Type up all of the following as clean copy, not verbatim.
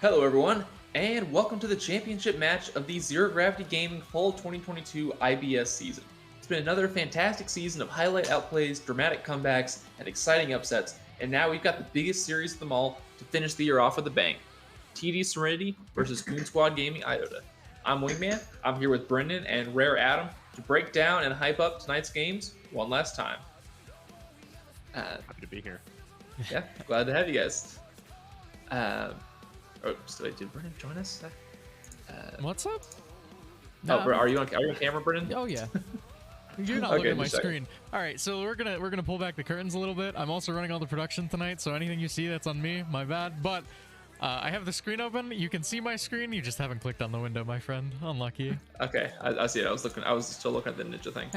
Hello, everyone, and welcome to the championship match of the Zero Gravity Gaming Fall 2022 IBS season. It's been another fantastic season of highlight outplays, dramatic comebacks, and exciting upsets, and now we've got the biggest series of them all to finish the year off with a bang. TD Serenity versus Goon Squad Gaming Iota. I'm Wingman, I'm here with Brendan and Rare Adam to break down and hype up tonight's games one last time. Happy to be here. Yeah, glad to have you guys. Wait, did Brendan join us? What's up? Are you on camera, Brendan? Oh yeah. You're not Okay, looking at my just a second. screen. All right, so we're gonna pull back the curtains a little bit. I'm also running all the production tonight, so anything you see that's on me, my bad. But I have the screen open. You can see my screen. You just haven't clicked on the window, my friend. Unlucky. Okay, I see it. I was still looking at the ninja thing.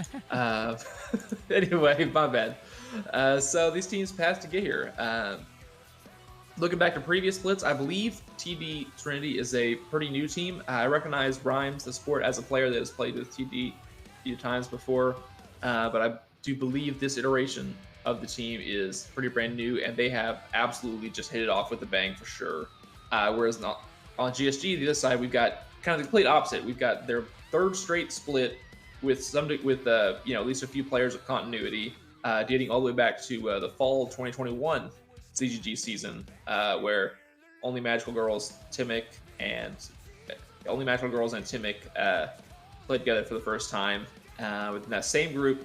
Anyway, my bad. So these teams passed to get here. Looking back to previous splits, I believe TD Serenity is a pretty new team. I recognize Rhymes, the sport, as a player that has played with TD a few times before, but I do believe this iteration of the team is pretty brand new, and they have absolutely just hit it off with a bang for sure. Whereas on GSG, the other side, we've got kind of the complete opposite. We've got their third straight split with at least a few players of continuity, dating all the way back to the fall of 2021 CGG season, where only Magical Girls and Timic played together for the first time. Within that same group,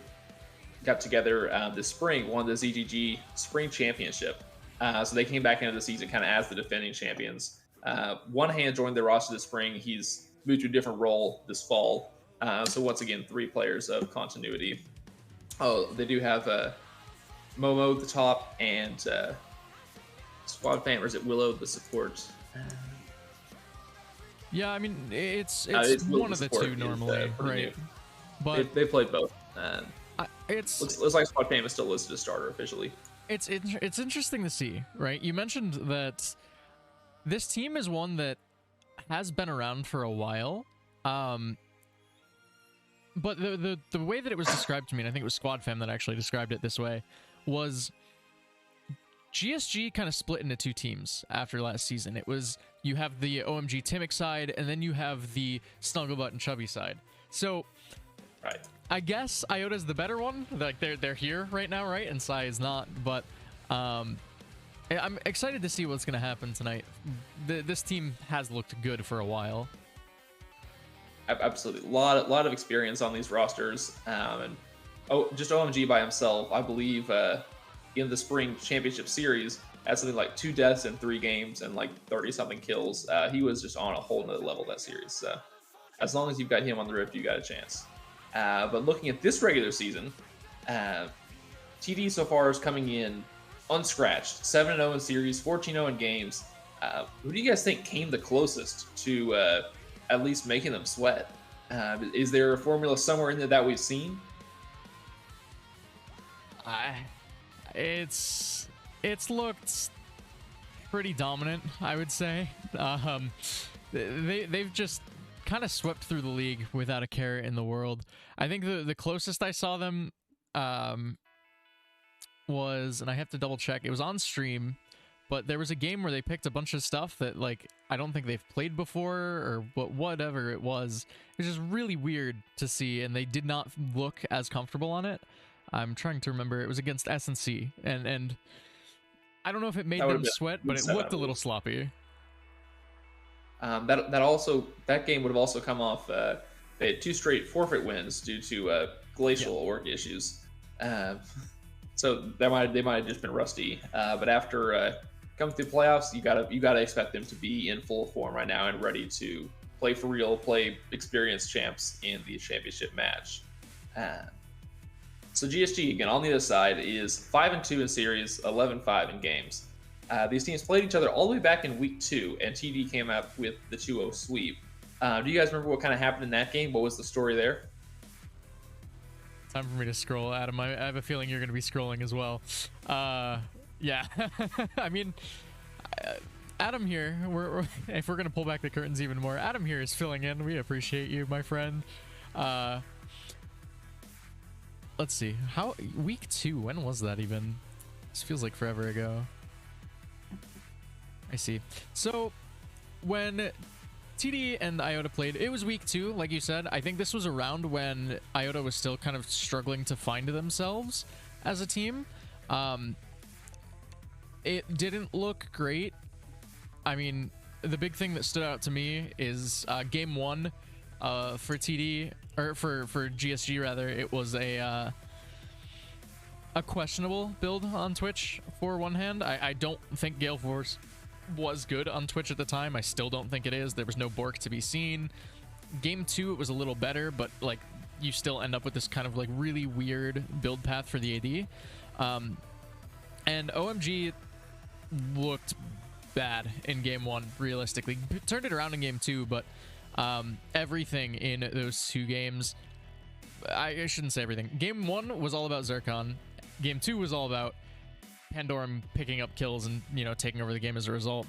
got together this spring, won the ZGG Spring Championship. So they came back into the season kind of as the defending champions. One Hand joined the roster this spring. He's moved to a different role this fall. So once again, 3 players of continuity. Oh, they do have Momo at the top and Squad Fan, or is it Willow, the support? Yeah, I mean it's Willow one of the support two is, normally, pretty right? new. But They played both. it's Looks like Squad Fan is still listed as starter officially. it's interesting to see, right? You mentioned that this team is one that has been around for a while. But the way that it was described to me, and I think it was Squad Fam that actually described it this way, was GSG kind of split into 2 teams after last season. It was, you have the OMG Timic side, and then you have the Snugglebutt and Chubby side. So, Right. I guess Iota's the better one. Like they're here right now, right? And Sai is not. But I'm excited to see what's gonna happen tonight. This team has looked good for a while. Absolutely, a lot of experience on these rosters, and just OMG by himself, I believe, in the spring championship series, had something like 2 deaths in 3 games and like 30-something kills. He was just on a whole nother level that series. So as long as you've got him on the Rift, you got a chance. But looking at this regular season, TD so far is coming in unscratched, 7-0 in series, 14-0 in games. Who do you guys think came the closest to at least making them sweat? Is there a formula somewhere in there that we've seen? It's looked pretty dominant, I would say. They've just kind of swept through the league without a care in the world. I think the closest I saw them was, and I have to double check, it was on stream, but there was a game where they picked a bunch of stuff that, like, I don't think they've played before, or whatever it was. It was just really weird to see, and they did not look as comfortable on it. I'm trying to remember. It was against SNC, and I don't know if it made them sweat, but it looked a little sloppy. That game would have also come off. They had 2 straight forfeit wins due to glacial org issues. So they might have just been rusty. But after coming through playoffs, you gotta expect them to be in full form right now and ready to play for real, play experienced champs in the championship match. So GSG, again, on the other side, is 5-2 in series, 11-5 in games. These teams played each other all the way back in week 2, and TD came up with the 2-0 sweep. Do you guys remember what kind of happened in that game? What was the story there? Time for me to scroll, Adam. I have a feeling you're going to be scrolling as well. Yeah. I mean, Adam here, if we're going to pull back the curtains even more, Adam here is filling in. We appreciate you, my friend. Let's see. Week 2, when was that even? This feels like forever ago. I see. So when TD and Iota played, it was week 2, like you said. I think this was around when Iota was still kind of struggling to find themselves as a team. It didn't look great. I mean, the big thing that stood out to me is game 1 for TD, or for GSG rather. It was a questionable build on Twitch for one hand. I don't think Gale Force was good on Twitch at the time. I still don't think it is. There was no Bork to be seen. Game 2, it was a little better, but like you still end up with this kind of like really weird build path for the AD. And OMG looked bad in game 1, realistically. Turned it around in game 2, but everything in those 2 games, I shouldn't say everything. Game 1 was all about Zircon. Game 2 was all about Pandorum picking up kills and, you know, taking over the game as a result.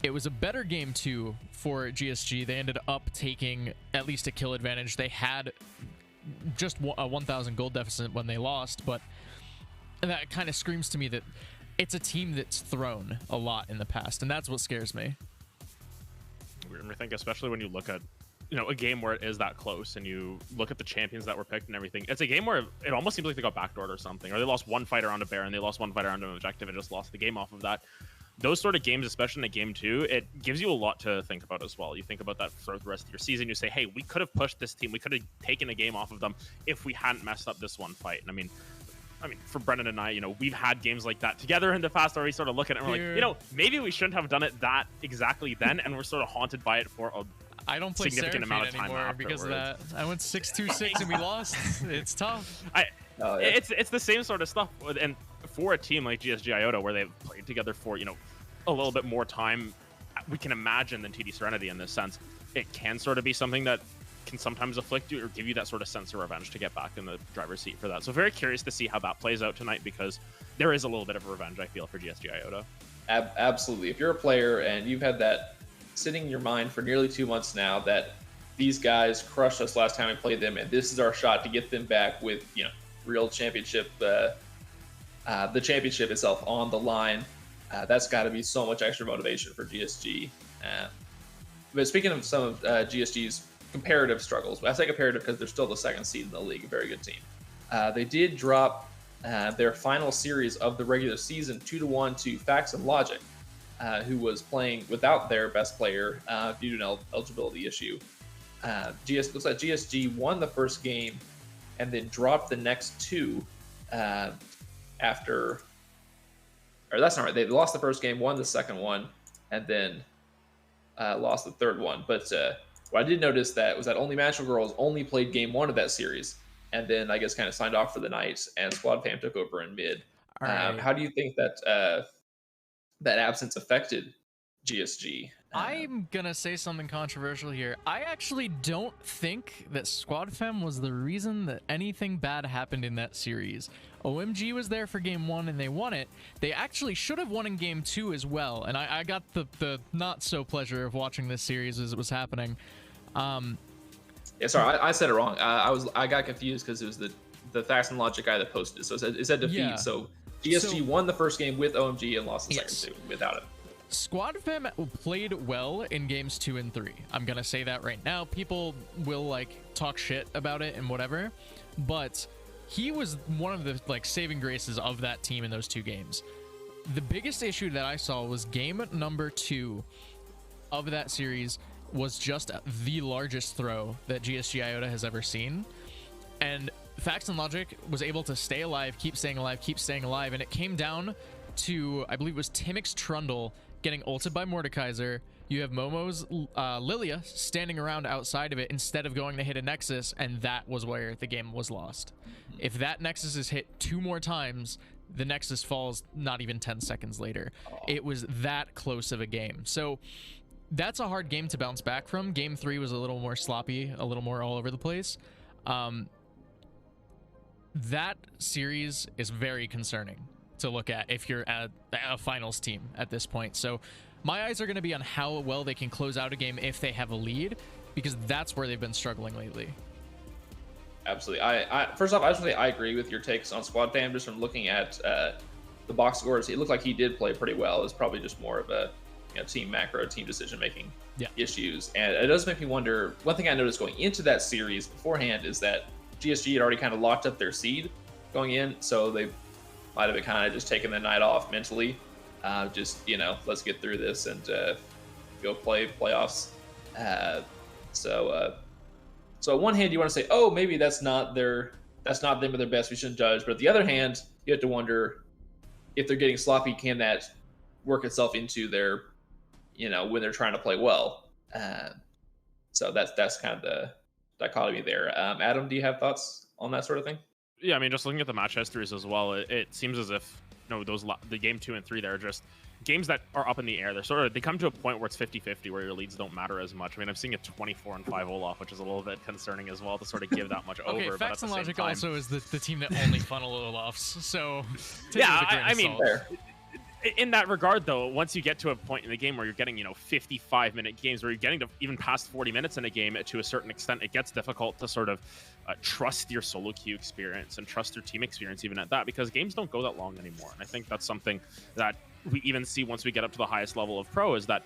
It was a better game 2 for GSG. They ended up taking at least a kill advantage. They had just a 1,000 gold deficit when they lost, but that kind of screams to me that it's a team that's thrown a lot in the past, and that's what scares me. I think especially when you look at, you know, a game where it is that close and you look at the champions that were picked and everything, it's a game where it almost seems like they got backdoored or something, or they lost one fight around a Baron, they lost one fight around an objective and just lost the game off of that. Those sort of games, especially in a game 2, it gives you a lot to think about as well. You think about that for the rest of your season. You say, hey, we could have pushed this team. We could have taken a game off of them if we hadn't messed up this one fight. And I mean, for Brennan and I, you know, we've had games like that together in the past where we sort of look at it and we're like, you know, maybe we shouldn't have done it that exactly then, and we're sort of haunted by it for a I don't play significant Serenity amount of time anymore afterwards. because of that. I went 6-2-6 and we lost. It's tough. It's the same sort of stuff, and for a team like GSG Iota where they've played together for, you know, a little bit more time, we can imagine, than TD Serenity in this sense. It can sort of be something that can sometimes afflict you or give you that sort of sense of revenge to get back in the driver's seat for that. So very curious to see how that plays out tonight, because there is a little bit of revenge, I feel, for GSG Iota. Absolutely. If you're a player and you've had that sitting in your mind for nearly 2 months now that these guys crushed us last time we played them, and this is our shot to get them back with, you know, real championship, the championship itself on the line, that's got to be so much extra motivation for GSG. But speaking of some of GSG's comparative struggles, I say comparative because they're still the 2nd seed in the league, a very good team. They did drop their final series of the regular season 2-1 to Facts and Logic, who was playing without their best player due to an eligibility issue. Looks like GSG won the first game and then dropped the next 2 after. Or that's not right. They lost the first game, won the second one, and then lost the third one. But what I did notice that was that only Magical Girls only played game 1 of that series, and then I guess kind of signed off for the night, and Squad Fam took over in mid. Right. How do you think that that absence affected GSG? I'm gonna say something controversial here. I actually don't think that Squad Fam was the reason that anything bad happened in that series. OMG was there for game 1 and they won it. They actually should have won in game 2 as well, and I got the not so pleasure of watching this series as it was happening. Yeah, sorry, I said it wrong. I got confused because it was the Facts and Logic guy that posted it. So it said defeat. Yeah. So GSG won the first game with OMG and lost the second 2 without it. Squad Fam played well in games 2 and 3. I'm gonna say that right now. People will like talk shit about it and whatever, but he was one of the like saving graces of that team in those 2 games. The biggest issue that I saw was game number 2 of that series was just the largest throw that GSG Iota has ever seen, and Facts and Logic was able to stay alive, keep staying alive, and it came down to, I believe it was Timix Trundle getting ulted by Mordekaiser. You have Momo's Lilia standing around outside of it instead of going to hit a Nexus, and that was where the game was lost. If that Nexus is hit 2 more times, the Nexus falls not even 10 seconds later. It was that close of a game. So that's a hard game to bounce back from. Game 3 was a little more sloppy, a little more all over the place. That series is very concerning to look at if you're at a finals team at this point. So my eyes are going to be on how well they can close out a game if they have a lead, because that's where they've been struggling lately. Absolutely. First off, I just want to say I agree with your takes on Squad Fam. Just from looking at the box scores, it looked like he did play pretty well. It's probably just more of a team macro, team decision making Yeah. issues. And it does make me wonder. One thing I noticed going into that series beforehand is that GSG had already kind of locked up their seed going in, so they might have been kind of just taking the night off mentally. Just let's get through this and go play playoffs. So on one hand, you want to say, oh, maybe that's not them at their best. We shouldn't judge. But on the other hand, you have to wonder if they're getting sloppy. Can that work itself into their, when they're trying to play well? So that's kind of the dichotomy there. Adam, do you have thoughts on that sort of thing? Yeah, I mean, just looking at the match histories as well, it seems as if the game 2 and 3 there are just games that are up in the air. They come to a point where it's 50-50, where your leads don't matter as much. I mean, I'm seeing a 24-5 Olaf, which is a little bit concerning as well to sort of give that much okay, over. Facts but and at the Logic same time, also is the team that only funnel Olafs, so take yeah, it with a grain I of mean, salt. in that regard, though, once you get to a point in the game where you're getting 55-minute games, where you're getting to even past 40 minutes in a game, to a certain extent, it gets difficult to sort of trust your solo queue experience and trust your team experience even at that, because games don't go that long anymore. And I think that's something that we even see once we get up to the highest level of pro, is that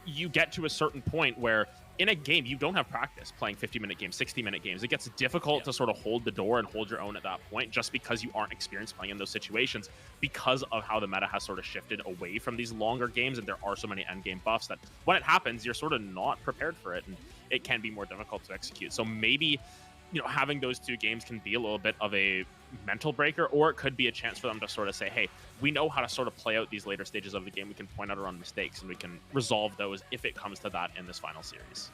you get to a certain point where in a game you don't have practice playing 50-minute games, 60-minute games. It gets difficult to sort of hold the door and hold your own at that point, just because you aren't experienced playing in those situations, because of how the meta has sort of shifted away from these longer games, and there are so many end game buffs that when it happens, you're sort of not prepared for it, and it can be more difficult to execute. So maybe having those 2 games can be a little bit of a mental breaker, or it could be a chance for them to sort of say, hey, we know how to sort of play out these later stages of the game. We can point out our own mistakes, and we can resolve those if it comes to that in this final series.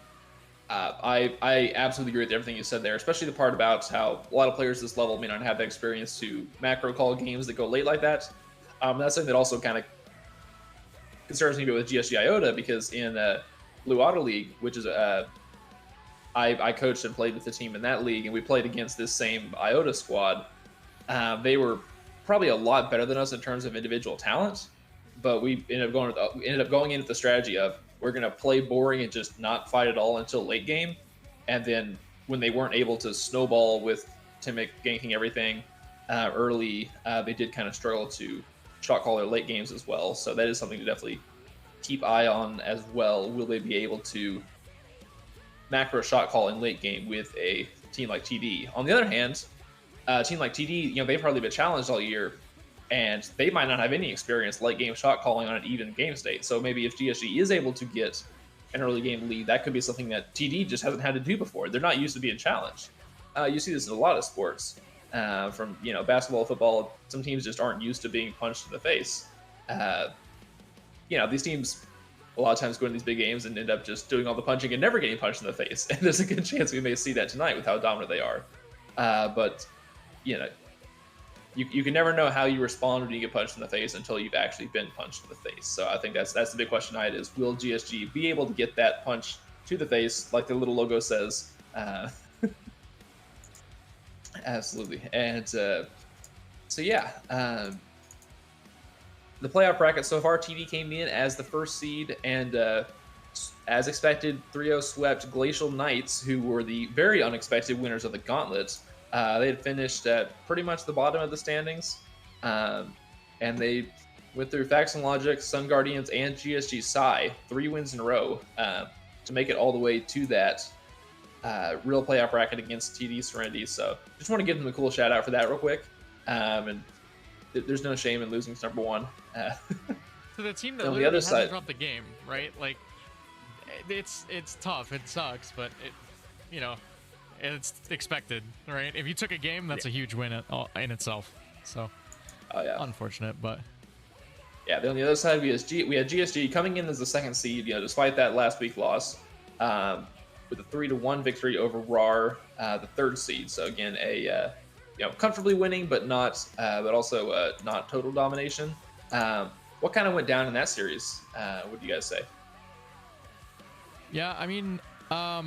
I absolutely agree with everything you said there, especially the part about how a lot of players this level may not have the experience to macro call games that go late like that. That's something that also kind of concerns me a bit with GSG Iota, because in Blue Auto League, which is I coached and played with the team in that league, and we played against this same Iota squad. They were probably a lot better than us in terms of individual talent, but we ended up going in with the strategy of, we're going to play boring and just not fight at all until late game. And then when they weren't able to snowball with Timic ganking everything early, they did kind of struggle to shot call their late games as well. So that is something to definitely keep eye on as well. Will they be able to macro shot call in late game with a team like TD? On the other hand, a team like TD, they've hardly been challenged all year, and they might not have any experience late game shot calling on an even game state. So maybe if GSG is able to get an early game lead, that could be something that TD just hasn't had to do before. They're not used to being challenged. You see this in a lot of sports, from basketball, football. Some teams just aren't used to being punched in the face. These teams a lot of times go into these big games and end up just doing all the punching and never getting punched in the face. And there's a good chance we may see that tonight with how dominant they are. But you can never know how you respond when you get punched in the face until you've actually been punched in the face. So I think that's the big question tonight, is will GSG be able to get that punch to the face, like the little logo says? Absolutely. And the playoff bracket so far, TD came in as the first seed, and as expected, 3-0 swept Glacial Knights, who were the very unexpected winners of the Gauntlet. They had finished at pretty much the bottom of the standings, and they went through Facts and Logic, Sun Guardians, and GSG Psy, 3 wins in a row, to make it all the way to that real playoff bracket against TD Serenity. So just want to give them a cool shout out for that real quick. And there's no shame in losing to number 1. To the team that on the literally other hasn't side, dropped the game, right? Like, it's tough. It sucks, but it's expected, right? If you took a game, that's a huge win in itself. So, unfortunate, but yeah. Then on the other side, we had GSG coming in as the second seed. Despite that last week loss, with a 3-1 victory over RAR, the third seed. So again, a comfortably winning, but also not total domination. What kind of went down in that series? What do you guys say? Yeah, I mean, I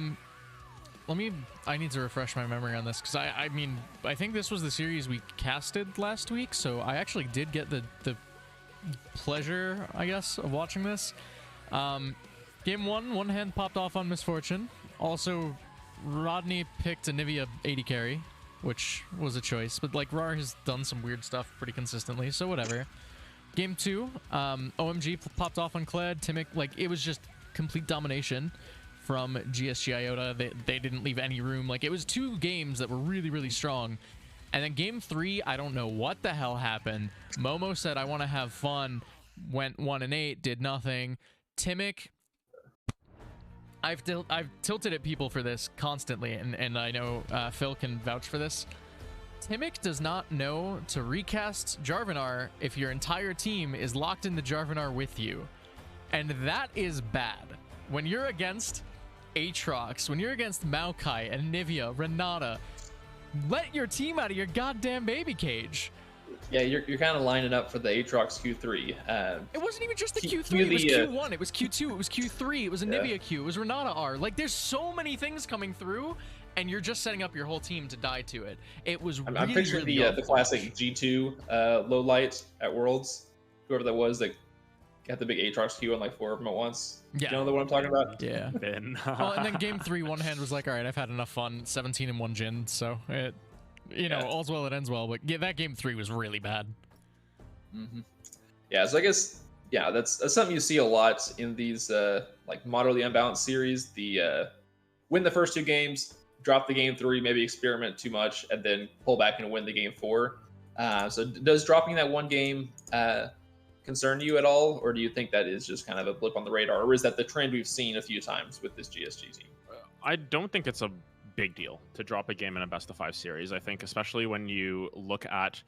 need to refresh my memory on this, because I think this was the series we casted last week, so I actually did get the pleasure, I guess, of watching this. Game 1, one hand popped off on Misfortune. Also, Rodney picked a Nivea 80 carry, which was a choice, but like RAR has done some weird stuff pretty consistently, so whatever. Game 2, OMG popped off on Kled. Timic, like, it was just complete domination from GSG Iota. They didn't leave any room. Like, it was 2 games that were really, really strong. And then Game 3, I don't know what the hell happened. Momo said, I want to have fun. Went 1-8, did nothing. Timic, I've tilted at people for this constantly, and I know Phil can vouch for this. Timic does not know to recast Jarvanar if your entire team is locked into Jarvanar with you. And that is bad. When you're against Aatrox, when you're against Maokai, Anivia, Renata, let your team out of your goddamn baby cage. Yeah, you're kind of lining up for the Aatrox Q3. It wasn't even just the Q3, it was Q1, it was Q2, it was Q3, it was Anivia Q, it was Renata R. Like, there's so many things coming through, and you're just setting up your whole team to die to it. It was really, I'm picturing really the classic G2 low light at Worlds. Whoever that was that got the big Aatrox Q on like 4 of them at once. Yeah. You know what I'm talking about? Yeah. Oh, and then Game 3, One Hand was like, all right, I've had enough fun. 17 and 1 Jin, so it, you know, all's well that ends well. But yeah, that Game 3 was really bad. Mm-hmm. Yeah, so I guess that's something you see a lot in these like moderately unbalanced series. The win the first 2 games, drop the Game 3, maybe experiment too much, and then pull back and win the Game 4. So does dropping that one game concern you at all, or do you think that is just kind of a blip on the radar, or is that the trend we've seen a few times with this GSG team? I don't think it's a big deal to drop a game in a best of 5 series. I think especially when you look at,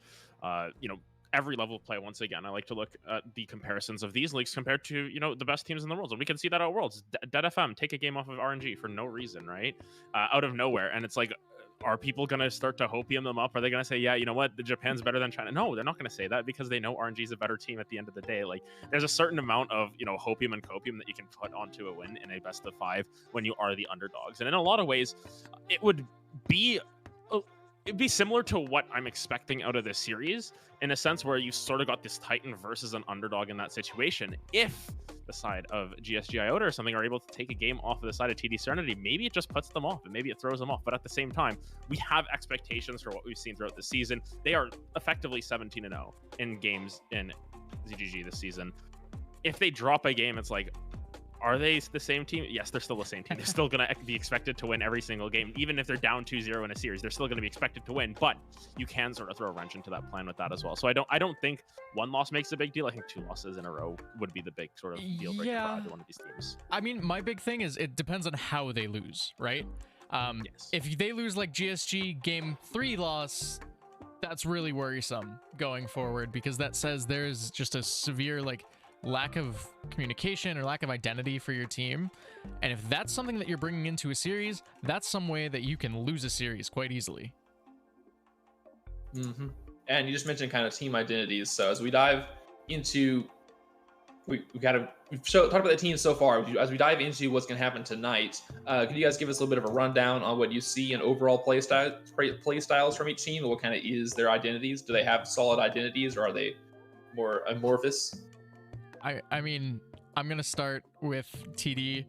you know, every level of play. Once again, I like to look at the comparisons of these leagues compared to, you know, the best teams in the world, and we can see that at Worlds. Dead FM take a game off of RNG for no reason, right? Out of nowhere, and it's like, are people going to start to hopium them up? Are they going to say, yeah, you know what, the Japan's better than China? No, they're not going to say that, because they know RNG is a better team at the end of the day. Like, there's a certain amount of, you know, hopium and copium that you can put onto a win in a best of 5 when you are the underdogs. And in a lot of ways, it would be it'd be similar to what I'm expecting out of this series, in a sense where you sort of got this Titan versus an underdog in that situation. If the side of GSG Iota or something are able to take a game off of the side of TD Serenity, maybe it just puts them off, and maybe it throws them off. But at the same time, we have expectations for what we've seen throughout the season. They are effectively 17-0 in games in ZGG this season. If they drop a game, it's like, are they the same team? Yes, they're still the same team. They're still going to be expected to win every single game. Even if they're down 2-0 in a series, they're still going to be expected to win. But you can sort of throw a wrench into that plan with that as well. So I don't think 1 loss makes a big deal. I think 2 losses in a row would be the big sort of deal breaker for either one of these teams. I mean, my big thing is it depends on how they lose, right? Yes. If they lose like GSG Game 3 loss, that's really worrisome going forward, because that says there's just a severe like lack of communication or lack of identity for your team. And if that's something that you're bringing into a series, that's some way that you can lose a series quite easily. Mm-hmm. And you just mentioned kind of team identities. So as we dive into, we've talked about the team so far. As we dive into what's going to happen tonight, can you guys give us a little bit of a rundown on what you see in overall play styles from each team, and what kind of is their identities? Do they have solid identities, or are they more amorphous? I mean, I'm going to start with TD.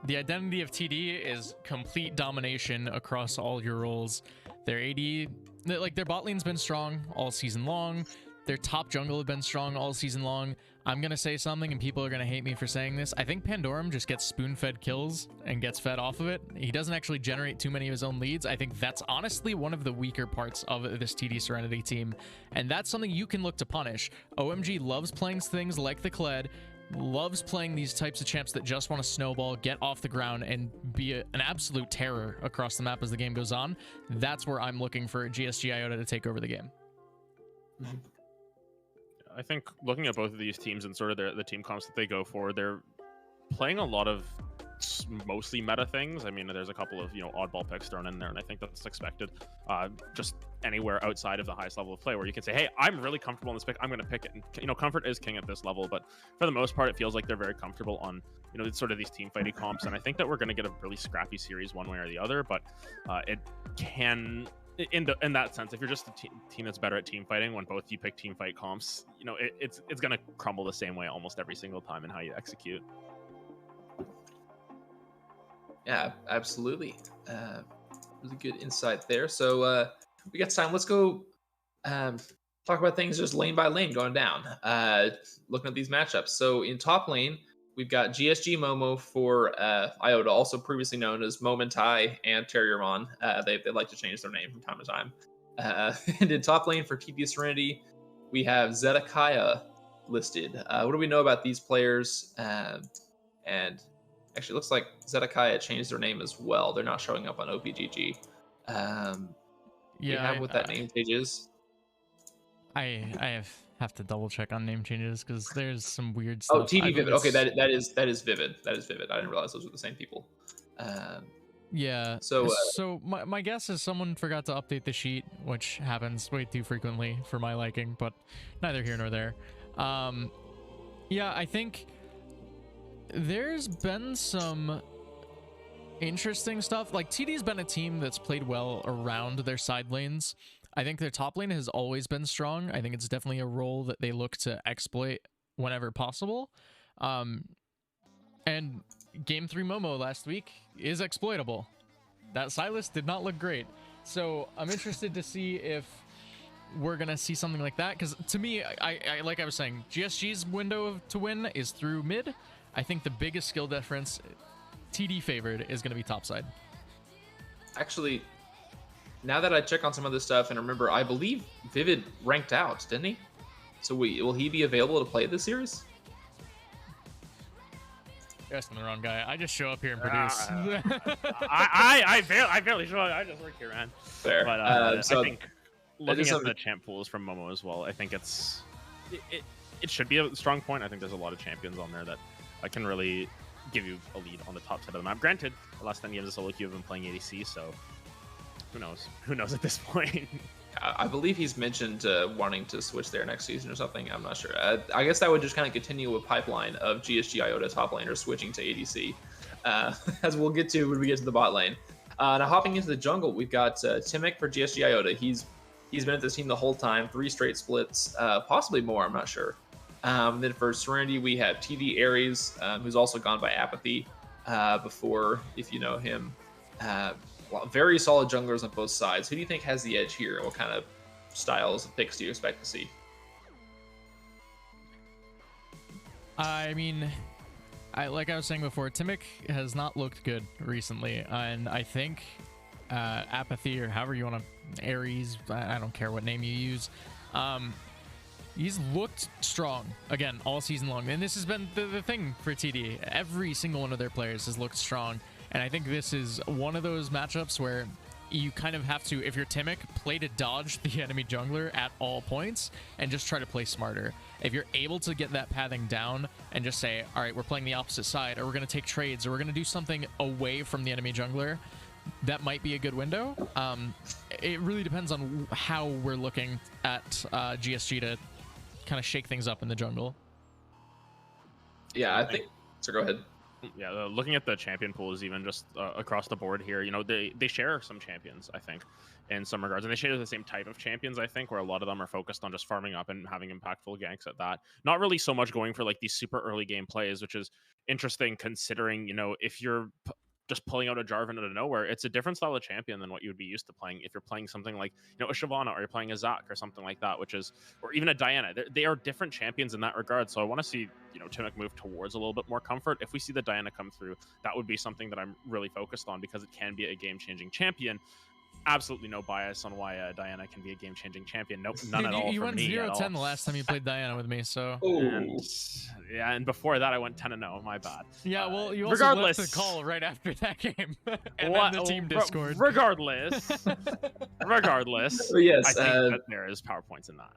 The identity of TD is complete domination across all your roles. Their AD, like their bot lane's been strong all season long. Their top jungle have been strong all season long. I'm going to say something and people are going to hate me for saying this. I think Pandorum just gets spoon-fed kills and gets fed off of it. He doesn't actually generate too many of his own leads. I think that's honestly one of the weaker parts of this TD Serenity team. And that's something you can look to punish. OMG loves playing things like the Kled, loves playing these types of champs that just want to snowball, get off the ground, and be an absolute terror across the map as the game goes on. That's where I'm looking for GSG Iota to take over the game. I think looking at both of these teams and sort of the team comps that they go for, they're playing a lot of mostly meta things. I mean, there's a couple of, you know, oddball picks thrown in there, and I think that's expected. Just anywhere outside of the highest level of play where you can say, hey, I'm really comfortable in this pick, I'm going to pick it. And, you know, comfort is king at this level, but for the most part, it feels like they're very comfortable on, you know, it's sort of these team fighting comps, and I think that we're going to get a really scrappy series one way or the other, but it can... In that sense, if you're just a team that's better at team fighting, when both you pick team fight comps, you know, it's going to crumble the same way almost every single time in how you execute. Yeah, absolutely. Really good insight there. So we got time. Let's go talk about things just lane by lane going down. Looking at these matchups. So in top lane, we've got GSG Momo for Iota, also previously known as Momentai and Terriermon. They like to change their name from time to time. And in top lane for TD Serenity, we have Zedekiah listed. What do we know about these players? And actually, it looks like Zedekiah changed their name as well. They're not showing up on OPGG. We have what that name change is. I have to double check on name changes because there's some weird stuff. Oh, TD Vivid. Okay, that is Vivid. That is Vivid. I didn't realize those were the same people. Yeah. So my guess is someone forgot to update the sheet, which happens way too frequently for my liking, but neither here nor there. Yeah, I think there's been some interesting stuff. Like TD's been a team that's played well around their side lanes. I think their top lane has always been strong. I think it's definitely a role that they look to exploit whenever possible. And Game 3 Momo last week is exploitable. That Silas did not look great. So I'm interested to see if we're going to see something like that. Because to me, I like I was saying, GSG's window to win is through mid. I think the biggest skill difference, TD favored, is going to be topside. Actually, now that I check on some of this stuff and remember, I believe Vivid ranked out, didn't he? So will he be available to play this series? You're asking the wrong guy. I just show up here and produce. I barely show up. I just work here, man. Fair. But so I think looking at the champ pools from Momo as well, I think it should be a strong point. I think there's a lot of champions on there that can really give you a lead on the top side of the map. Granted, the last 10 games of solo queue have been playing ADC, so who knows? Who knows at this point? I believe he's mentioned wanting to switch there next season or something. I'm not sure. I guess that would just kind of continue a pipeline of GSG Iota top laners switching to ADC, as we'll get to when we get to the bot lane. Now hopping into the jungle, we've got Timic for GSG Iota. He's been at this team the whole time, 3 straight splits, possibly more. I'm not sure. Then for Serenity, we have TD Ares, who's also gone by Apathy before, if you know him. Very solid junglers on both sides. Who do you think has the edge here? What kind of styles and picks do you expect to see? I mean, like I was saying before, Timic has not looked good recently, and I think Apathy, or however you want to, Ares, I don't care what name you use, he's looked strong again all season long, and this has been the thing for TD. Every single one of their players has looked strong. And I think this is one of those matchups where you kind of have to, if you're Timic, play to dodge the enemy jungler at all points and just try to play smarter. If you're able to get that pathing down and just say, all right, we're playing the opposite side, or we're going to take trades, or we're going to do something away from the enemy jungler, that might be a good window. It really depends on how we're looking at GSG to kind of shake things up in the jungle. Yeah, I think... So go ahead. Yeah, looking at the champion pools, even just across the board here, you know, they share some champions, I think, in some regards, and they share the same type of champions, I think, where a lot of them are focused on just farming up and having impactful ganks at that. Not really so much going for like these super early game plays, which is interesting considering, you know, if you're just pulling out a Jarvan out of nowhere, it's a different style of champion than what you would be used to playing if you're playing something like, you know, a Shyvana, or you're playing a Zac or something like that, which is, or even a Diana. They are different champions in that regard. So I want to see, you know, Timic move towards a little bit more comfort. If we see the Diana come through, that would be something that I'm really focused on, because it can be a game-changing champion. Absolutely no bias on why Diana can be a game-changing champion. Nope, none at all. You for went me 0-10 the last time you played Diana with me, so. And, yeah, and before that I went 10-0. My bad. Yeah, well, you also left the call right after that game, and then the team Discord. Regardless, yes, I think that there is PowerPoints in that.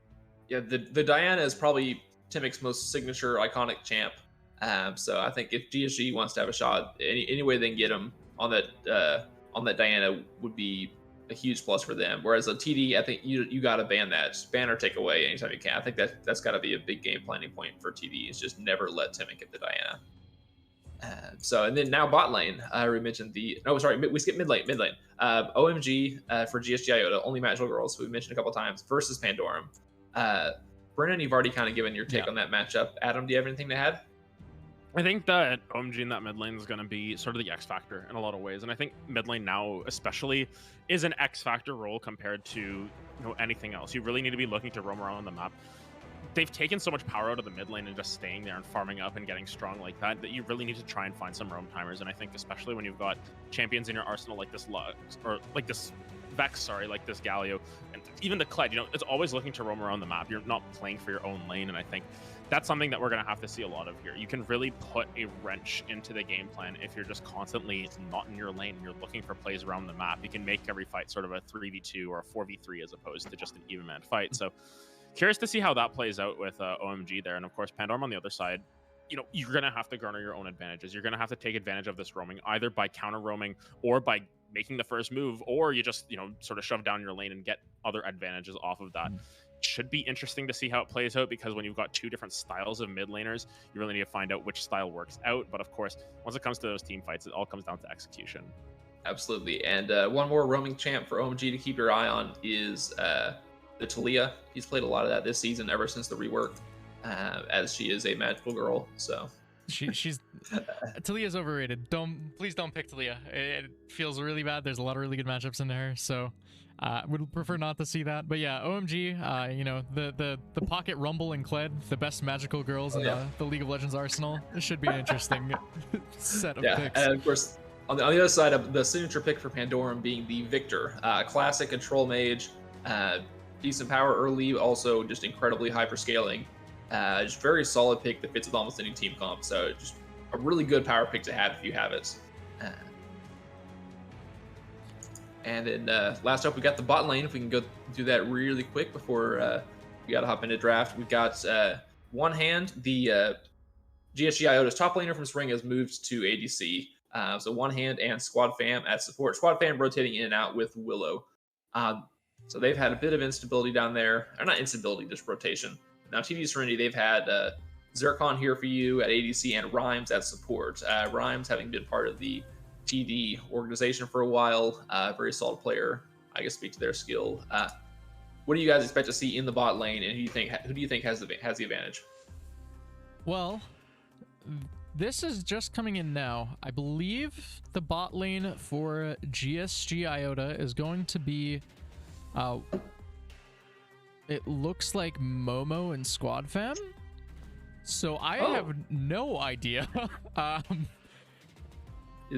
Yeah, the Diana is probably Timic's most signature, iconic champ. So I think if GSG wants to have a shot, any way they can get him on that Diana would be a huge plus for them. Whereas a TD, I think you got to ban or take away anytime you can. I think that's got to be a big game planning point for TD, is just never let Timic get the Diana. And then now bot lane. We mentioned we skipped mid lane. OMG for GSG Iota, only magical girls, who we mentioned a couple times, versus Pandorum. Brennan, you've already kind of given your take on that matchup. Adam, do you have anything to add? I think that OMG in that mid lane is going to be sort of the X factor in a lot of ways, and I think mid lane now, especially, is an X factor role compared to anything else. You really need to be looking to roam around the map. They've taken so much power out of the mid lane and just staying there and farming up and getting strong like that you really need to try and find some roam timers. And I think especially when you've got champions in your arsenal like this Lux, or like this Vex, sorry, like this Galio, and even the Kled, it's always looking to roam around the map. You're not playing for your own lane, and I think that's something that we're going to have to see a lot of here. You can really put a wrench into the game plan if you're just constantly not in your lane and you're looking for plays around the map. You can make every fight sort of a 3v2 or a 4v3 as opposed to just an even man fight. So curious to see how that plays out with OMG there. And of course, Pandorm on the other side, you're going to have to garner your own advantages. You're going to have to take advantage of this roaming, either by counter roaming or by making the first move, or you just, sort of shove down your lane and get other advantages off of that. Should be interesting to see how it plays out, because when you've got two different styles of mid laners, you really need to find out which style works out. But of course, once it comes to those team fights, it all comes down to execution. Absolutely. And one more roaming champ for OMG to keep your eye on is the Talia. He's played a lot of that this season ever since the rework, as she is a magical girl. So she's Talia's overrated. Please don't pick Talia. It feels really bad. There's a lot of really good matchups into her, so would prefer not to see that. But yeah, OMG, the Pocket Rumble and Kled, the best magical girls in the League of Legends arsenal. This should be an interesting set of picks. And of course, on the other side of the signature pick for Pandorum being the Victor, classic control mage, decent power early, also just incredibly hyper scaling. Just very solid pick that fits with almost any team comp. So just a really good power pick to have if you have it. And then last up, we got the bot lane. If we can go do that really quick before we got to hop into draft. We've got one hand, the GSG Iota's top laner from Spring has moved to ADC. So one hand and Squad Fam at support. Squad Fam rotating in and out with Willow. So they've had a bit of instability down there. Or not instability, just rotation. Now, TD Serenity, they've had Zircon here for you at ADC and Rhymes at support. Rhymes having been part of the TD organization for a while. Very solid player. I guess speak to their skill. What do you guys expect to see in the bot lane, and who do you think has the advantage? Well, this is just coming in now. I believe the bot lane for GSG Iota is going to be it looks like Momo and Squad Fam. So I have no idea.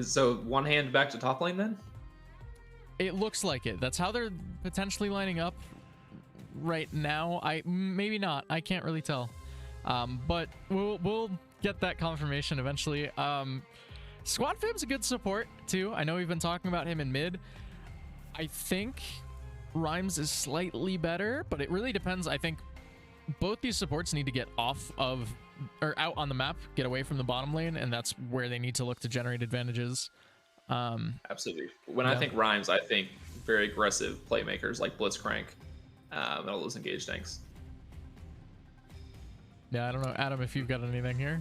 So one hand back to top lane then? It looks like it. That's how they're potentially lining up right now. Maybe not. I can't really tell. But we'll get that confirmation eventually. Squad Fam's a good support too. I know we've been talking about him in mid. I think Rhymes is slightly better, but it really depends. I think both these supports need to get off of or out on the map, get away from the bottom lane, and that's where they need to look to generate advantages. Absolutely. When I think Rhymes, I think very aggressive playmakers like Blitzcrank and all those engaged tanks. Yeah, I don't know, Adam, if you've got anything here.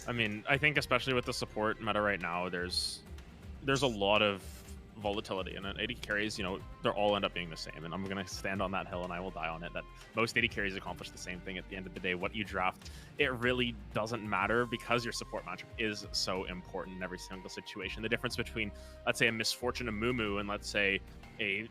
I mean, I think especially with the support meta right now, there's a lot of volatility, and 80 carries, they're all end up being the same, and I'm going to stand on that hill and I will die on it, that most 80 carries accomplish the same thing at the end of the day. What you draft, it really doesn't matter, because your support matchup is so important in every single situation. The difference between, let's say, a Misfortune Amumu and let's say a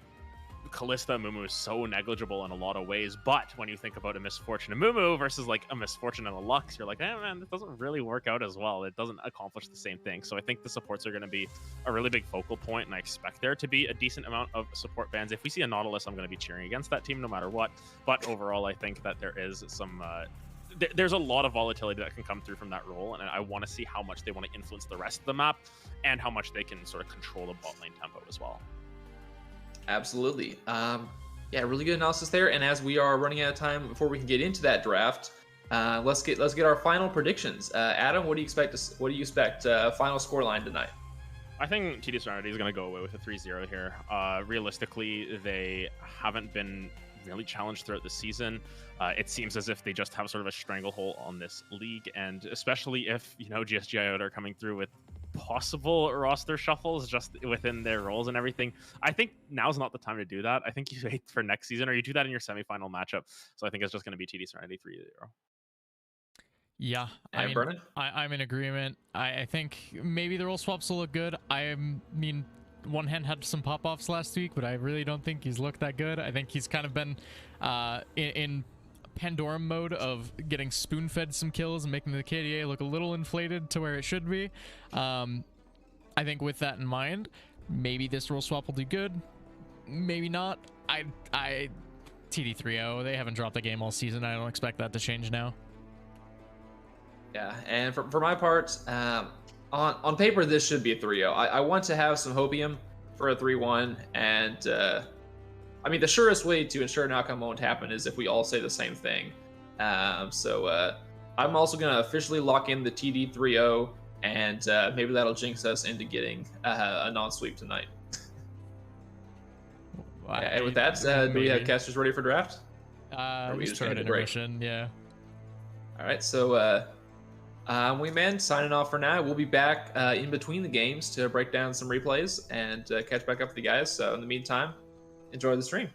Callista Amumu is so negligible in a lot of ways, but when you think about a Misfortune Amumu versus like a Misfortune and a Lux, you're like, man, it doesn't really work out as well. It doesn't accomplish the same thing. So I think the supports are going to be a really big focal point, and I expect there to be a decent amount of support bans. If we see a Nautilus, I'm going to be cheering against that team no matter what. But overall, I think that there is some there's a lot of volatility that can come through from that role, and I want to see how much they want to influence the rest of the map and how much they can sort of control the bot lane tempo as well. Absolutely. Yeah, really good analysis there. And as we are running out of time before we can get into that draft, let's get our final predictions. Adam, what do you expect? Final scoreline tonight? I think TD Serenity is going to go away with a 3-0 here. Realistically, they haven't been really challenged throughout the season. It seems as if they just have sort of a stranglehold on this league, and especially if GSG Iota are coming through with possible roster shuffles just within their roles and everything. I think now's not the time to do that. I think you wait for next season, or you do that in your semifinal matchup. So I think it's just going to be TD Serenity 3-0. Yeah, I And mean, Brennan? I'm in agreement. I think maybe the role swaps will look good. I mean, One Hand had some pop-offs last week, but I really don't think he's looked that good. I think he's kind of been in Pandorum mode of getting spoon-fed some kills and making the KDA look a little inflated to where it should be. I think with that in mind, maybe this role swap will do good. Maybe not. I TD3-0, they haven't dropped a game all season. I don't expect that to change now. Yeah, and for my part, on paper, this should be a 3-0. I want to have some hopium for a 3-1, and I mean, the surest way to ensure an outcome won't happen is if we all say the same thing. So I'm also going to officially lock in the TD 3-0, and maybe that'll jinx us into getting a non-sweep tonight. And with that, do we have casters ready for draft? We just throw it in a mission, yeah. All right, so Wingman signing off for now. We'll be back in between the games to break down some replays and catch back up with you guys. So in the meantime, enjoy the stream.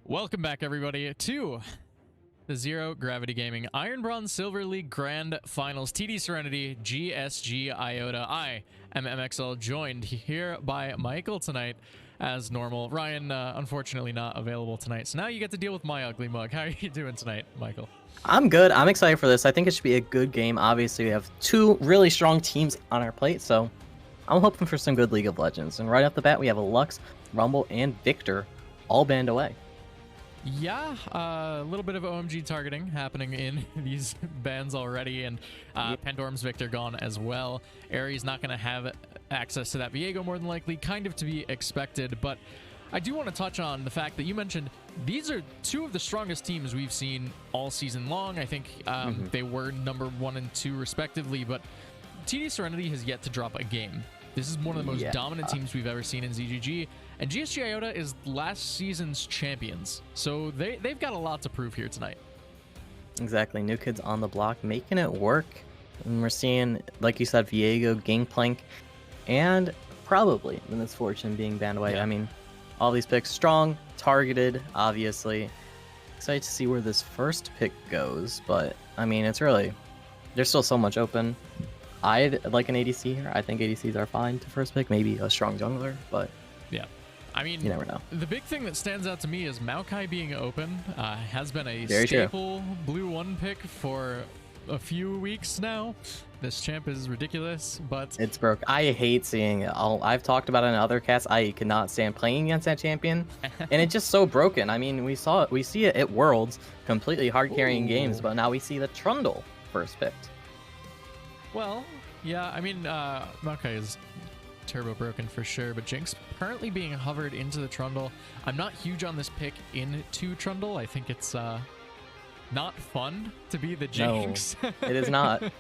Welcome back, everybody, to the Zero Gravity Gaming Iron Bronze Silver League Grand Finals. TD Serenity, GSG Iota. I am MXL, joined here by Michael tonight, as normal. Ryan, unfortunately, not available tonight, so now you get to deal with my ugly mug. How are you doing tonight, Michael? I'm good. I'm excited for this. I think it should be a good game. Obviously, we have two really strong teams on our plate, so I'm hoping for some good League of Legends. And right off the bat, we have a Lux, Rumble, and Victor all banned away. Yeah, a little bit of OMG targeting happening in these bans already, and Pandorum's Victor gone as well. Ares not going to have access to that Viego more than likely, kind of to be expected, but I do want to touch on the fact that you mentioned these are two of the strongest teams we've seen all season long. I think they were number 1 and 2 respectively, but TD Serenity has yet to drop a game. This is one of the most dominant teams we've ever seen in ZGG, and GSG Iota is last season's champions, so they've got a lot to prove here tonight. Exactly. New kids on the block, making it work. And we're seeing, like you said, Viego, Gangplank, and probably the Misfortune being banned away. Yeah. I mean, all these picks strong, targeted, obviously. Excited to see where this first pick goes, but I mean, it's really, there's still so much open. I'd like an ADC here. I think ADCs are fine to first pick, maybe a strong jungler, but yeah. I mean, you never know. The big thing that stands out to me is Maokai being open. Has been a Very staple blue 1 pick for a few weeks now. This champ is ridiculous, but It's broke. I hate seeing it. I've talked about it in other casts. I cannot stand playing against that champion, and it's just so broken. I mean, we see it at Worlds, completely hard carrying games, but now we see the Trundle first picked. well, yeah, I mean, Maokai is turbo broken for sure, but Jinx currently being hovered into the Trundle. I'm not huge on this pick into Trundle. I think it's not fun to be the Jinx. No, it is not. I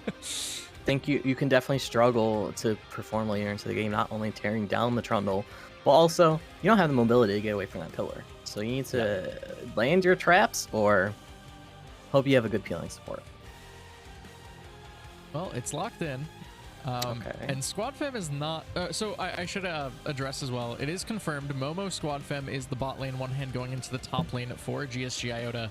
think you can definitely struggle to perform later into the game, not only tearing down the Trundle, but also you don't have the mobility to get away from that pillar. So you need to land your traps or hope you have a good peeling support. Well, it's locked in. Okay. And Squad Fem is not... so I should address as well. It is confirmed Momo Squad Fem is the bot lane one hand going into the top lane for GSG Iota.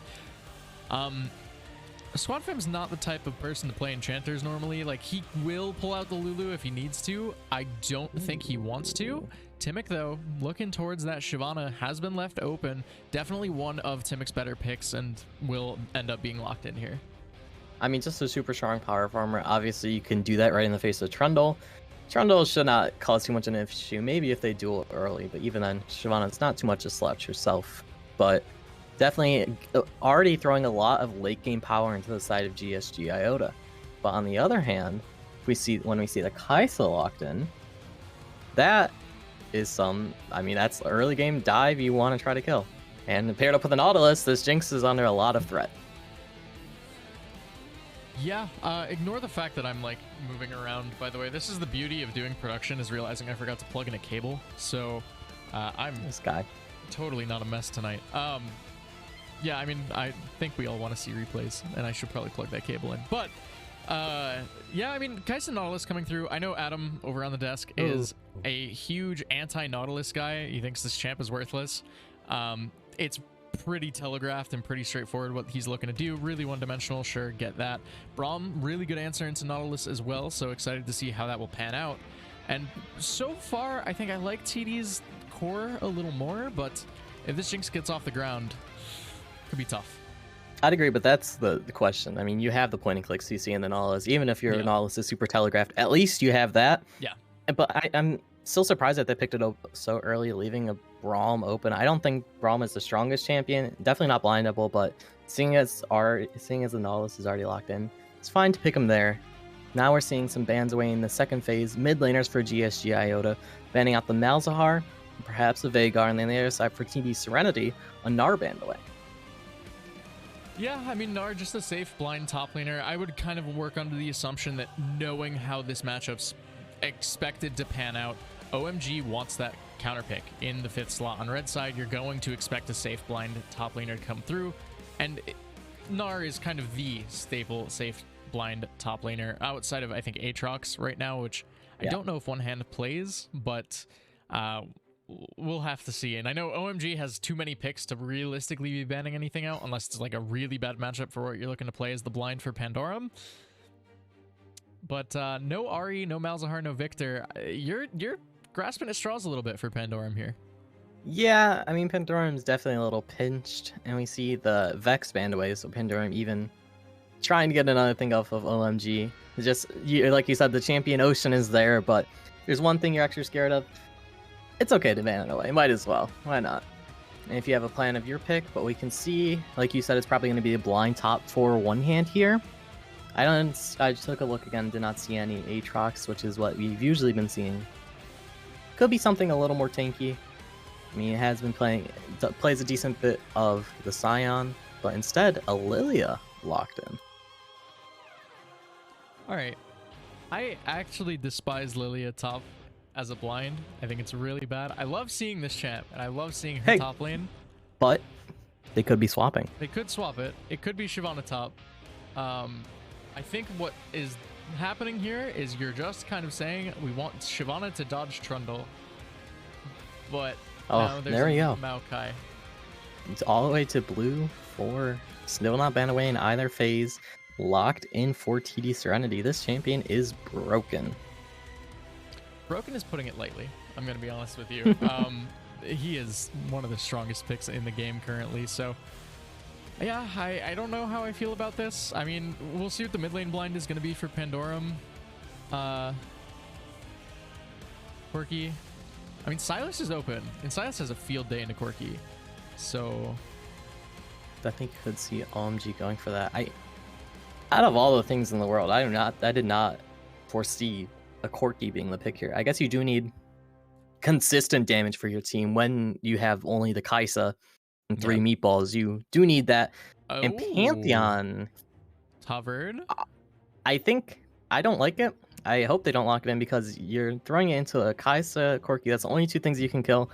Squad Fem's not the type of person to play enchanters normally. Like, he will pull out the Lulu if he needs to. I don't think he wants to. Timic, though, looking towards that Shyvana, has been left open. Definitely one of Timic's better picks and will end up being locked in here. I mean, just a super strong power farmer. Obviously, you can do that right in the face of Trundle. Trundle should not cause too much of an issue. Maybe if they duel early, but even then, Shyvana's not too much to slouch herself. But definitely already throwing a lot of late game power into the side of GSG Iota. But on the other hand, when we see the Kaisa locked in, that is I mean, that's early game dive you want to try to kill. And paired up with the Nautilus, this Jinx is under a lot of threat. Yeah, ignore the fact that I'm like moving around. By the way, this is the beauty of doing production, is realizing I forgot to plug in a cable. So I'm This guy. totally not a mess tonight. Yeah, I mean, I think we all want to see replays, and I should probably plug that cable in. But yeah, I mean, Kaisa Nautilus coming through. I know Adam over on the desk is a huge anti-Nautilus guy. He thinks this champ is worthless. It's pretty telegraphed and pretty straightforward what he's looking to do. Really one-dimensional, sure, get that. Braum, really good answer into Nautilus as well, so excited to see how that will pan out. And so far, I think I like TD's core a little more, but if this Jinx gets off the ground, it could be tough. I'd agree, but that's the question. I mean, you have the point and click CC and the Nautilus. Even if your Nautilus is super telegraphed, at least you have that. Yeah. But I'm still surprised that they picked it up so early, leaving a Braum open. I don't think Braum is the strongest champion. Definitely not blindable, but seeing as the Nautilus is already locked in, it's fine to pick him there. Now we're seeing some bans away in the second phase. Mid laners for GSG Iota, banning out the Malzahar, perhaps a Veigar, and then the other side for TD Serenity, a Gnar banned away. Yeah, I mean, Gnar, just a safe blind top laner. I would kind of work under the assumption that knowing how this matchup's expected to pan out, OMG wants that counter pick in the 5th slot. On red side, you're going to expect a safe blind top laner to come through, and Gnar is kind of the staple safe blind top laner outside of, I think, Aatrox right now, which I don't know if one hand plays, but we'll have to see. And I know OMG has too many picks to realistically be banning anything out, unless it's like a really bad matchup for what you're looking to play as the blind for Pandorum. But no Ari, no Malzahar, no Victor. You're grasping at straws a little bit for Pandorum here. Yeah, I mean, Pandorum's definitely a little pinched, and we see the Vex banned away, so Pandorum even trying to get another thing off of OMG. Just, like you said, the champion Ocean is there, but there's one thing you're extra scared of. It's okay to ban it away. Might as well. Why not? And if you have a plan of your pick, but we can see, like you said, it's probably going to be a blind top 4 one hand here. I took a look again, did not see any Aatrox, which is what we've usually been seeing. Could be something a little more tanky. I mean, it has been plays a decent bit of the Scion, but instead, a Lilia locked in. Alright. I actually despise Lilia top as a blind. I think it's really bad. I love seeing this champ, and I love seeing her top lane. But they could be swapping. They could swap it. It could be Shyvana top. I think what is happening here is you're just kind of saying we want Shyvana to dodge Trundle. But now there's there we go. Maokai. It's all the way to blue for still not banned away in either phase. Locked in for TD Serenity. This champion is broken. Broken is putting it lightly. I'm going to be honest with you. He is one of the strongest picks in the game currently. So, yeah, I don't know how I feel about this. I mean, we'll see what the mid lane blind is going to be for Pandorum. Quirky. I mean, Silas is open, and Silas has a field day into Quirky. So, I think you could see OMG going for that. Out of all the things in the world, I did not foresee a Corki being the pick here. I guess you do need consistent damage for your team when you have only the Kaisa and 3 meatballs. You do need that. Oh. And Pantheon Tavern. I think I don't like it. I hope they don't lock it in because you're throwing it into a Kaisa Corki. That's the only 2 things you can kill.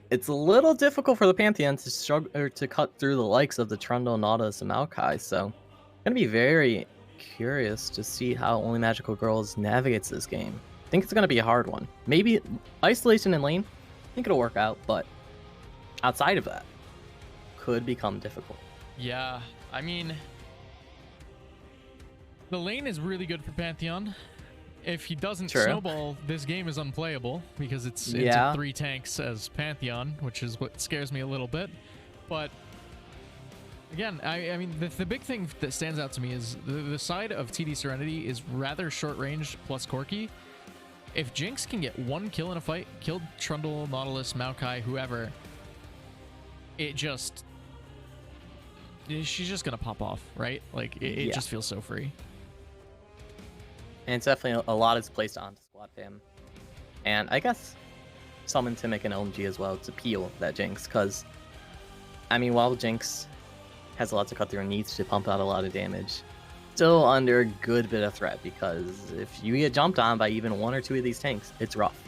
It's a little difficult for the Pantheon to struggle or to cut through the likes of the Trundle, Nautilus, and Maokai. So I'm gonna be very curious to see how Only Magical Girls navigates this game. I think it's gonna be a hard one. Maybe isolation and lane, I think it'll work out, but outside of that, could become difficult. Yeah, I mean, the lane is really good for Pantheon. If he doesn't snowball, this game is unplayable because it's 3 tanks as Pantheon, which is what scares me a little bit. But again, I mean, the big thing that stands out to me is the side of TD Serenity is rather short range plus Corki. If Jinx can get 1 kill in a fight, killed Trundle, Nautilus, Maokai, whoever, she's just gonna pop off, right? Like it just feels so free. And it's definitely a lot is placed onto Squad Fam. And I guess summon Timic and OMG as well to peel that Jinx, because I mean, while Jinx has a lot to cut through and needs to pump out a lot of damage, still under a good bit of threat, because if you get jumped on by even 1 or 2 of these tanks, it's rough.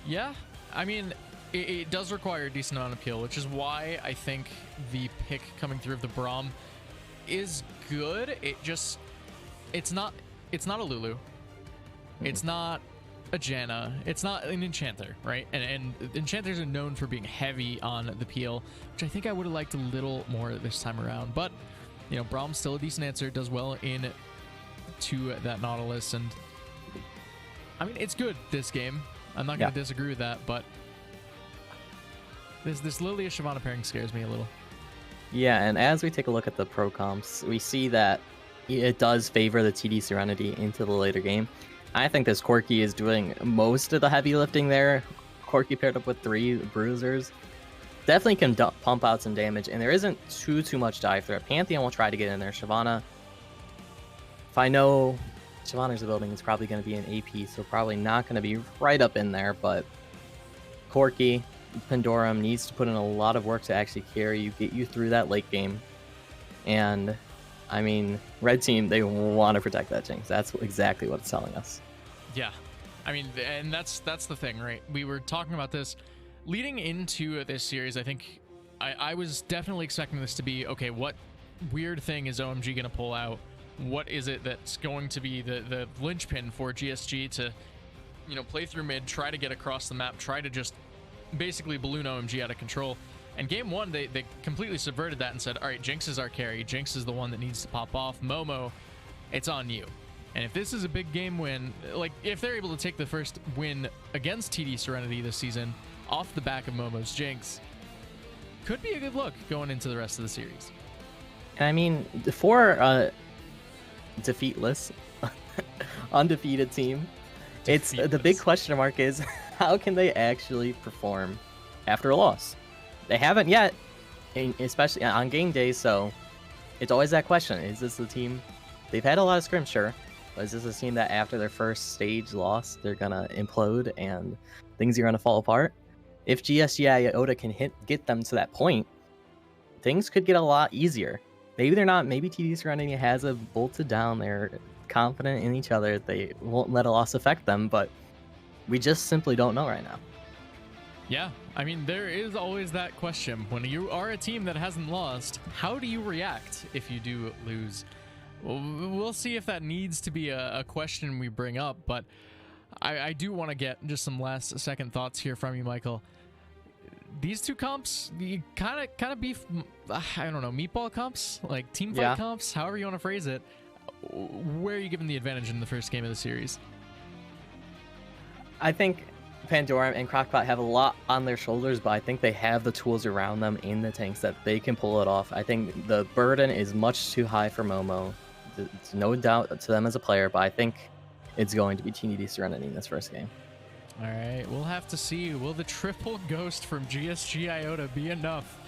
Yeah, I mean, it does require a decent amount of kill, which is why I think the pick coming through of the Braum is good. It's not a Lulu. It's not a Janna. It's not an Enchanter, right? And Enchanters are known for being heavy on the peel, which I think I would have liked a little more this time around. But, you know, Braum's still a decent answer. Does well to that Nautilus. And, I mean, it's good, this game. I'm not going to disagree with that, but this Lilia Shyvana pairing scares me a little. Yeah, and as we take a look at the pro comps, we see that it does favor the TD Serenity into the later game. I think this Corki is doing most of the heavy lifting there. Corki paired up with 3 bruisers definitely can pump out some damage, and there isn't too much dive threat. Pantheon will try to get in there. Shyvana, if I know Shyvana's building, it's probably going to be an AP, so probably not going to be right up in there, but Corki, Pandorum needs to put in a lot of work to actually carry you, get you through that late game. And I mean, red team, they want to protect that Jinx. That's exactly what it's telling us. Yeah. I mean, and that's the thing, right? We were talking about this leading into this series. I think I was definitely expecting this to be, okay, what weird thing is OMG going to pull out? What is it that's going to be the linchpin for GSG to play through mid, try to get across the map, try to just basically balloon OMG out of control. And game one, they completely subverted that and said, all right, Jinx is our carry. Jinx is the one that needs to pop off. Momo, it's on you. And if this is a big game win, like if they're able to take the first win against TD Serenity this season off the back of Momo's Jinx, could be a good look going into the rest of the series. And I mean, for a defeatless, undefeated team, it's the big question mark is how can they actually perform after a loss? They haven't yet, especially on game day, so it's always that question. Is this the team? They've had a lot of scrims, sure, but is this a team that after their first stage loss, they're going to implode and things are going to fall apart? If GSG Iota can get them to that point, things could get a lot easier. Maybe they're not. Maybe TD Serenity has a bolted down. They're confident in each other. They won't let a loss affect them, but we just simply don't know right now. Yeah, I mean, there is always that question. When you are a team that hasn't lost, how do you react if you do lose? Well, we'll see if that needs to be a question we bring up, but I do want to get just some last second thoughts here from you, Michael. These two comps, you kind of beef, I don't know, meatball comps, like team fight comps, however you want to phrase it. Where are you giving the advantage in the first game of the series? I think Pandora and Crockpot have a lot on their shoulders, but I think they have the tools around them in the tanks that they can pull it off. I think the burden is much too high for Momo. It's no doubt to them as a player, but I think it's going to be TD Serenity in this first game. All right, we'll have to see. Will the triple ghost from GSG Iota be enough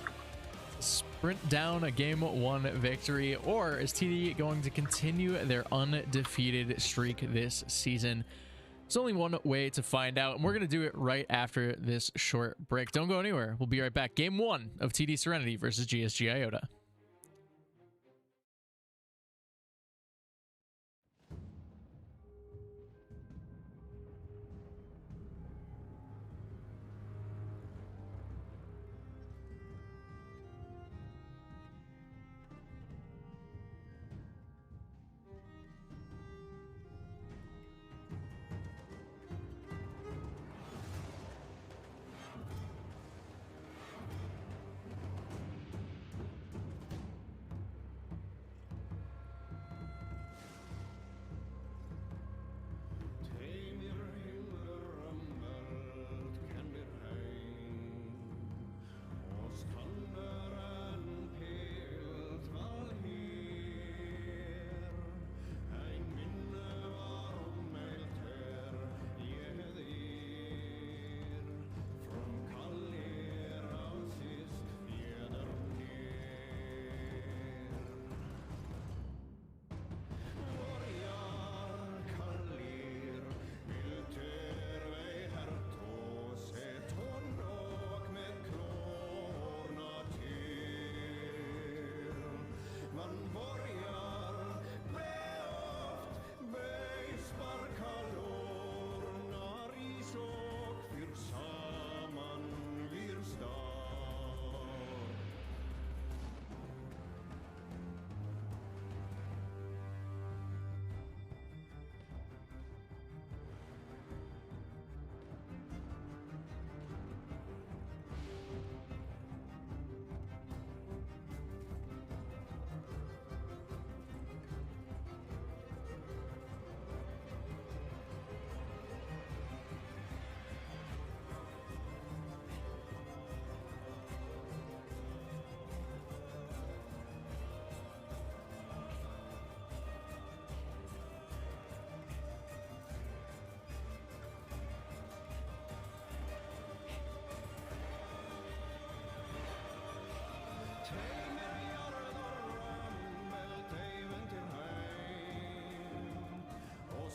to sprint down a game one victory, or is TD going to continue their undefeated streak this season? There's only one way to find out, and we're going to do it right after this short break. Don't go anywhere. We'll be right back. Game one of TD Serenity versus GSG Iota.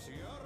Ja.